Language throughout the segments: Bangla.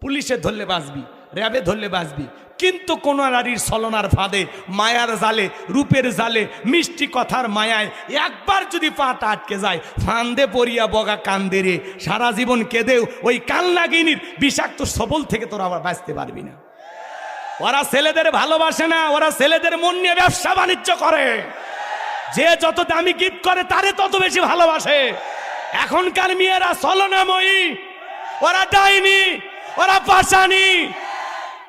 পুলিশে ধরলে বাঁচবি, র্যাবে ধরলে বাঁচবি, কিন্তু কোন নারীর ছলনার ফাঁদে, মায়ার জালে, রূপের জালে, মিষ্টি কথার মায়ায় একবার যদি পাটা আটকে যায়, ফান্দে পড়িয়া বগা কান্দে রে, সারা জীবন কেঁদেও ওই কান্নাগিনীর বিষাক্ত সবল থেকে তোরা আবার বাঁচতে পারবি না। ওরা ছেলেদের ভালোবাসে না, ওরা ছেলেদের মন নিয়ে ব্যবসা বাণিজ্য করে। যে যত দামি গিফট করে তারে তত বেশি ভালোবাসে। এখনকার মেয়েরা ছলনাময়ী, ওরা ডাইনি, ওরা পাশানি,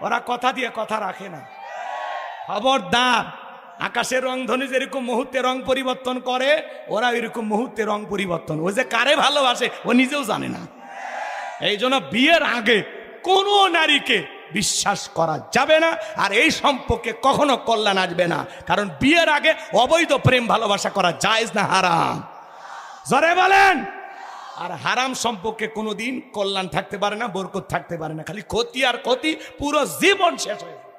ওরা কথা দিয়ে কথা রাখে না। খবরদার, আকাশের রং ধনু যেরকম মুহূর্তে রং পরিবর্তন করে, ওরা এরকম মুহূর্তে রং পরিবর্তন। ও যে কারে ভালোবাসে ও নিজেও জানে না। এই জন্য বিয়ের আগে কোনো নারীকে বিশ্বাস করা যাবে না, আর এই সম্পর্কে কখনো কল্যাণ আসবে না। কারণ বিয়ের আগে অবৈধ প্রেম ভালোবাসা করা জায়েজ না, হারাম। জোরে বলেন। আর হারাম সম্পর্কে কোনোদিন কল্যাণ থাকতে পারে না, বরকত থাকতে পারে না, খালি ক্ষতি আর ক্ষতি, পুরো জীবন শেষ হয়ে যায়।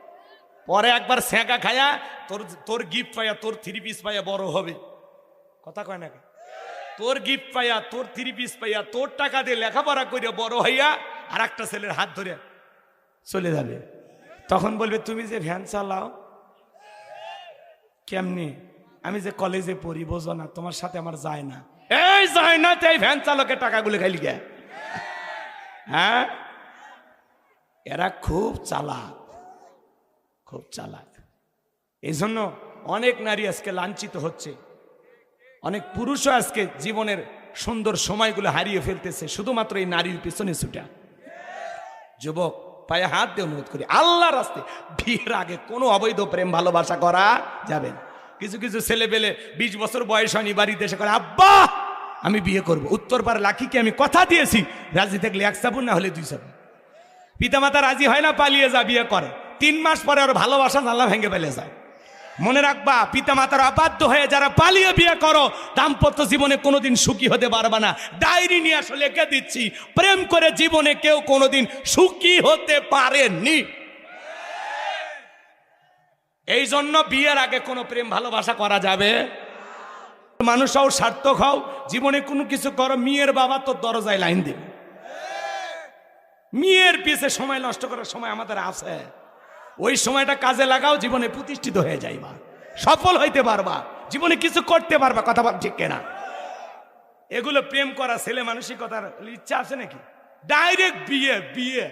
পরে একবার স্যাঁকা খায়া তোর গিফট পাইয়া, তোর 3 পিস পাইয়া বড় হবে, কথা কয় না? তোর গিফট পাইয়া, তোর 3 পিস পাইয়া, তোর টাকা দিয়ে লেখাপড়া করে বড় হইয়া আর একটা ছেলের হাত ধরে চলে যাবে। তখন বলবে তুমি যে ভ্যান চালাও কেমনি, আমি যে কলেজে পড়ি বোঝো না, তোমার সাথে আমার যায় না। এই যায় না, তাই ভ্যান চালকের টাকাগুলো খাইলি গে। হ্যাঁ, এরা খুব চালাক, খুব চালাক। এই জন্য অনেক নারী আজকে লাঞ্ছিত হচ্ছে, অনেক পুরুষও আজকে জীবনের সুন্দর সময়গুলো হারিয়ে ফেলতেছে শুধুমাত্র এই নারীর পিছনে ছুটা। যুবক, পায়ে হাত দিয়ে অনুরোধ করি, আল্লাহর রাস্তায় বিয়ের আগে কোনো অবৈধ প্রেম ভালোবাসা করা যাবে না। কিছু কিছু ছেলে পেলে 20 বছর বয়স হয়নি, বাড়িতে এসে করে আব্বা আমি বিয়ে করব। উত্তর পাড়া লাখিকে আমি কথা দিয়েছি, রাজি থাকলে 1 সাবুন, না হলে 2 সাবুন। পিতামাতা রাজি হয় না, পালিয়ে যা, বিয়ে করে। 3 মাস পরে ওর ভালোবাসা জানলা ভেঙে ফেলে যায়। মনে রাখবা, পিতামাতার অবাধ্য হয়ে যারা পালিয়ে বিয়ে করো, দাম্পত্য জীবনে কোনোদিন সুখী হতে পারবা না। ডায়েরি নিয়ে আসলে লিখে দিচ্ছি, প্রেম করে জীবনে কেউ কোনোদিন সুখী হতে পারেনি। এই জন্য বিয়ের আগে কোনো প্রেম ভালোবাসা করা যাবে। মানুষ হও, সার্থক হও, জীবনে কোনো কিছু করো, মেয়ের বাবা তোর দরজায় লাইন দেবে। মেয়ের পিছে সময় নষ্ট করার সময় আমাদের আছে, ওই সময়টা কাজে লাগাও, জীবনে প্রতিষ্ঠিত হয়ে যাইবা, সফল হইতে পারবা, জীবনে কিছু করতে পারবা। কথা ভাব ঠিক কেনা? এগুলো প্রেম করা ছেলে মানসিকতার ইচ্ছা আছে নাকি? ডাইরেক্ট বিয়ে, বিয়ে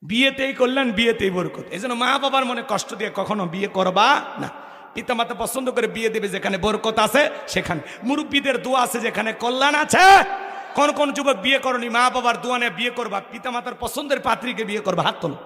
বিয়েতেই করলেন, বিয়েতেই বরকত। এই জন্য মা বাবার মনে কষ্ট দিয়ে কখনো বিয়ে করবা না। পিতামাতা পছন্দ করে বিয়ে দেবে যেখানে বরকত আছে, সেখানে মুরব্বীদের দোয়া আছে, যেখানে কল্যাণ আছে। কোন কোন যুবক বিয়ে করনি, মা বাবার দোয়া নিয়ে বিয়ে করবা, পিতামাতার পছন্দের পাত্রীকে বিয়ে করবা, হাত তোলো।